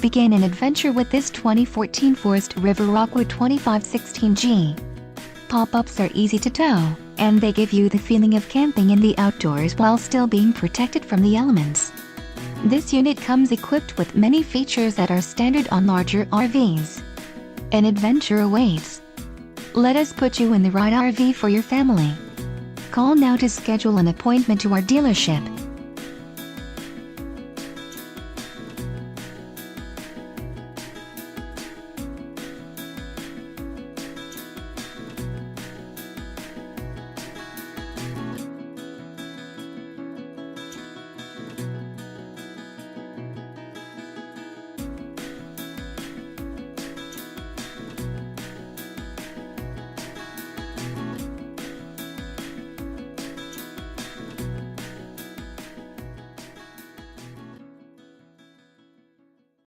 Begin an adventure with this 2014 Forest River Rockwood 2516G. Pop-ups are easy to tow, and they give you the feeling of camping in the outdoors while still being protected from the elements. This unit comes equipped with many features that are standard on larger RVs. An adventure awaits. Let us put you in the right RV for your family. Call now to schedule an appointment to our dealership.